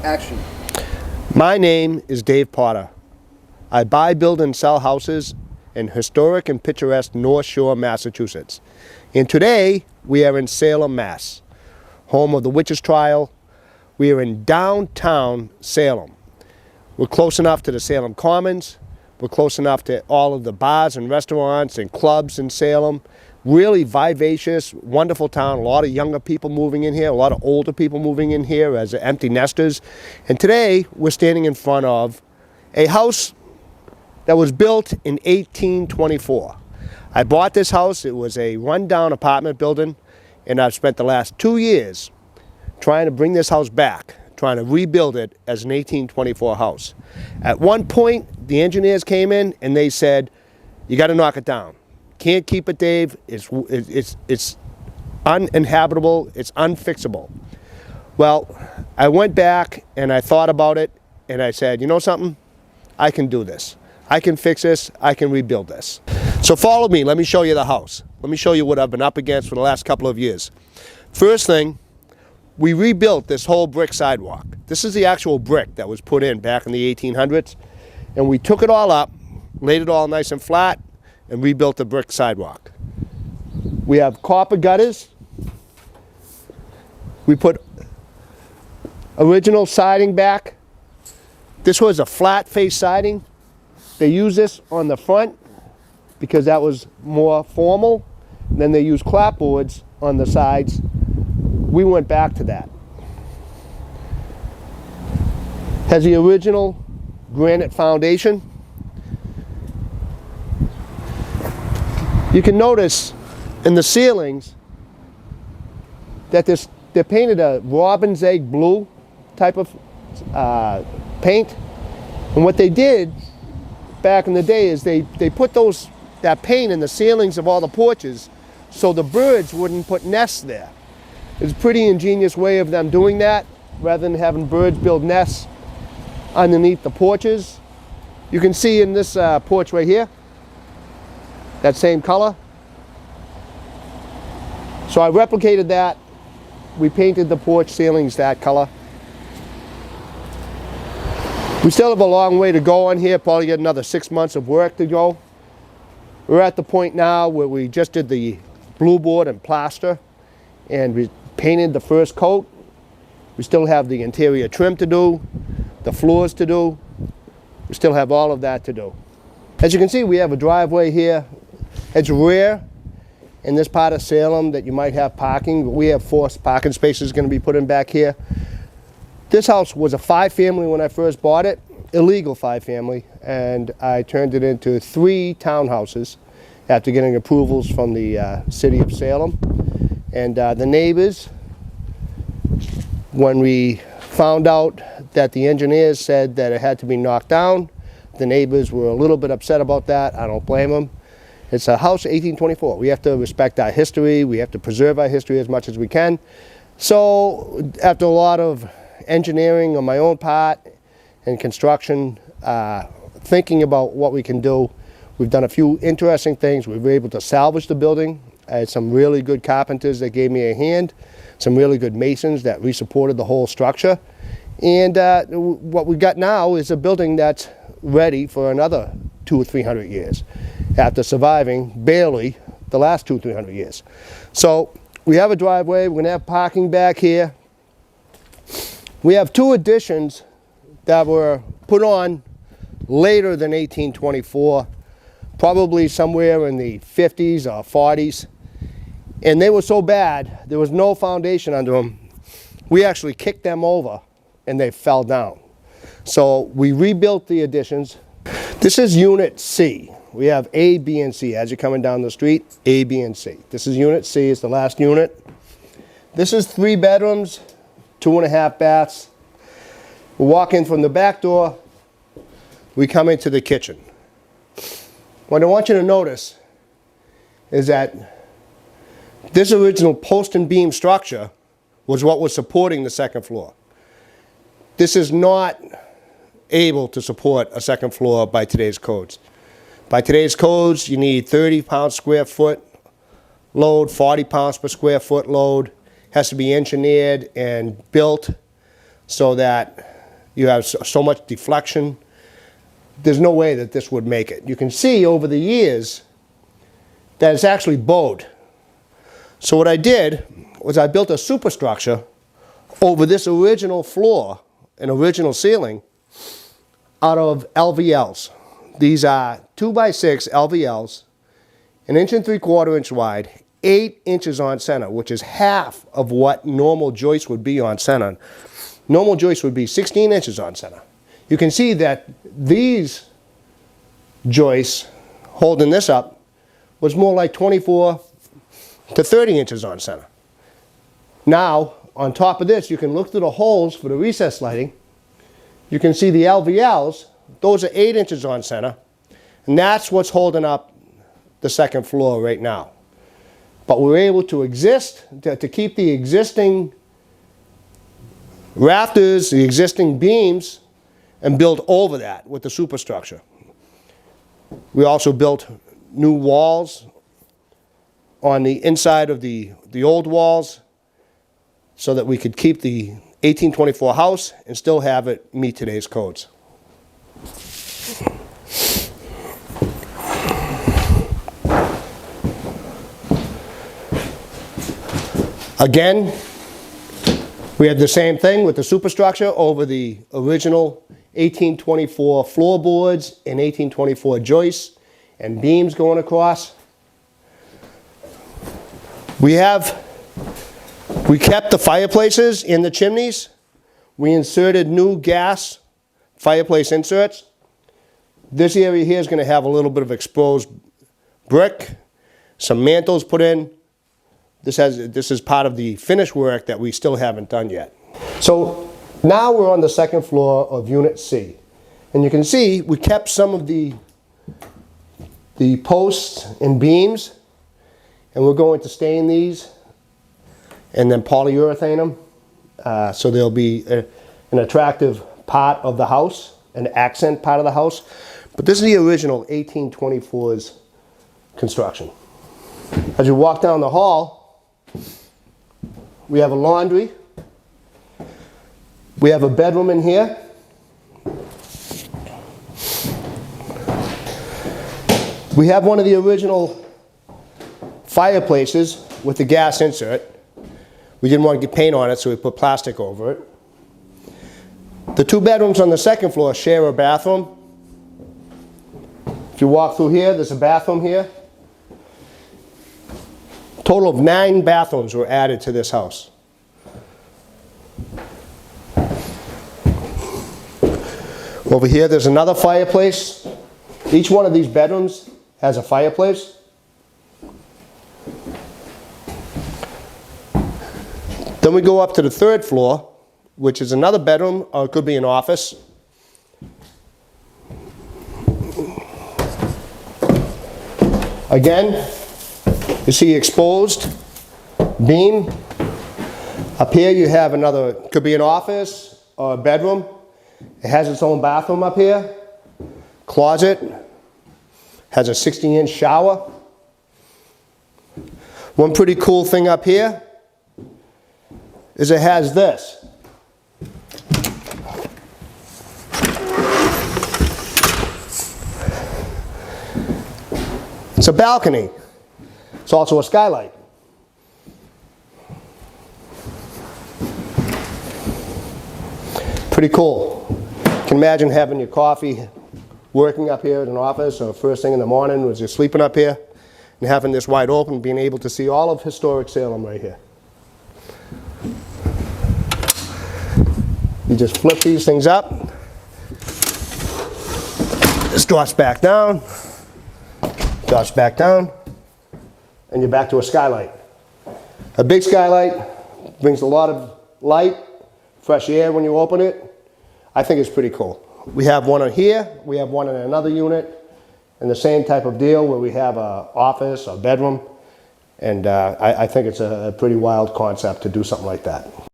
Action. My name is Dave Potter. I buy, build, and sell houses in historic and picturesque North Shore, Massachusetts. And today, we are in Salem, Mass., home of the witches' trial. We are in downtown Salem. We're close enough to the Salem Commons. We're close enough to all of the bars and restaurants and clubs in Salem. Really vivacious, wonderful town. A lot of younger people moving in here, a lot of older people moving in here as empty nesters. And today, we're standing in front of a house that was built in 1824. I bought this house. It was a rundown apartment building, and I've spent the last 2 years trying to bring this house back, trying to rebuild it as an 1824 house. At one point, the engineers came in and they said, "You got to knock it down. Can't keep it, Dave. It's uninhabitable. It's unfixable." Well, I went back and I thought about it, and I said, you know something? I can do this. I can fix this. I can rebuild this. So follow me. Let me show you the house. Let me show you what I've been up against for the last couple of years. First thing, we rebuilt this whole brick sidewalk. This is the actual brick that was put in back in the 1800s. And we took it all up, laid it all nice and flat, and rebuilt the brick sidewalk. We have copper gutters. We put original siding back. This was a flat face siding. They used this on the front because that was more formal. Then they used clapboards on the sides. We went back to that. Has the original granite foundation. You can notice in the ceilings that they're painted a robin's egg blue type of paint. And what they did back in the day is they put that paint in the ceilings of all the porches so the birds wouldn't put nests there. It's a pretty ingenious way of them doing that, rather than having birds build nests underneath the porches. You can see in this porch right here, that same color. So I replicated that. We painted the porch ceilings that color. We still have a long way to go on here, probably got another 6 months of work to go. We're at the point now where we just did the blue board and plaster, and we painted the first coat. We still have the interior trim to do, the floors to do. We still have all of that to do. As you can see, we have a driveway here. It's rare in this part of Salem that you might have parking, but we have 4 parking spaces going to be put in back here. This house was a 5-family when I first bought it, illegal 5-family, and I turned it into 3 townhouses after getting approvals from the city of Salem. And the neighbors, when we found out that the engineers said that it had to be knocked down, the neighbors were a little bit upset about that. I don't blame them. It's a house 1824. We have to respect our history. We have to preserve our history as much as we can. So after a lot of engineering on my own part and construction, thinking about what we can do, we've done a few interesting things. We were able to salvage the building. I had some really good carpenters that gave me a hand, some really good masons that re-supported the whole structure. And what we got now is a building that's ready for another 200 or 300 years after surviving barely the last 200 or 300 years. So we have a driveway. We're going to have parking back here. We have 2 additions that were put on later than 1824, probably somewhere in the 50s or 40s. And they were so bad, there was no foundation under them. We actually kicked them over and they fell down. So we rebuilt the additions. This is Unit C. We have A, B, and C. As you're coming down the street, A, B, and C. This is Unit C. It's the last unit. This is 3 bedrooms, 2.5 baths. We walk in from the back door. We come into the kitchen. What I want you to notice is that this original post and beam structure was what was supporting the second floor. This is not able to support a second floor by today's codes. By today's codes, you need 30 pounds square foot load, 40 pounds per square foot load. Has to be engineered and built so that You have so much deflection. There's no way that this would make it. You can see over the years that it's actually bowed. So what I did was I built a superstructure over this original floor, an original ceiling, out of LVLs. These are 2x6 LVLs, 1 3/4 inch wide, 8 inches on center, which is half of what normal joists would be on center. Normal joists would be 16 inches on center. You can see that these joists holding this up was more like 24 to 30 inches on center. Now, on top of this, you can look through the holes for the recess lighting. You can see the LVLs, those are 8 inches on center, and that's what's holding up the second floor right now. But we're able to to keep the existing rafters, the existing beams, and build over that with the superstructure. We also built new walls on the inside of the old walls so that we could keep the 1824 house and still have it meet today's codes. Again, we have the same thing with the superstructure over the original 1824 floorboards and 1824 joists and beams going across. We kept the fireplaces in the chimneys. We inserted new gas fireplace inserts. This area here is going to have a little bit of exposed brick, some mantles put in. This is part of the finish work that we still haven't done yet. So now we're on the second floor of Unit C. And you can see we kept some of the posts and beams, and we're going to stain these and then polyurethane them so they'll be an attractive part of the house, an accent part of the house. But this is the original 1824's construction. As you walk down the hall, we have a laundry. We have a bedroom in here. We have one of the original fireplaces with the gas insert. We didn't want to get paint on it, so we put plastic over it. The two bedrooms on the second floor share a bathroom. If you walk through here, there's a bathroom here. Total of 9 bathrooms were added to this house. Over here, there's another fireplace. Each one of these bedrooms has a fireplace. Then we go up to the third floor, which is another bedroom, or it could be an office. Again, you see exposed beam. Up here you have another, could be an office or a bedroom. It has its own bathroom up here. Closet. Has a 60-inch shower. One pretty cool thing up here is it has this. It's a balcony. It's also a skylight. Pretty cool. You can imagine having your coffee, working up here at an office, or first thing in the morning as you're sleeping up here, and having this wide open, being able to see all of historic Salem right here. You just flip these things up. This drops back down. Drops back down. And you're back to a skylight. A big skylight brings a lot of light, fresh air when you open it. I think it's pretty cool. We have one here, we have one in another unit, and the same type of deal where we have an office or bedroom. And I think it's a pretty wild concept to do something like that.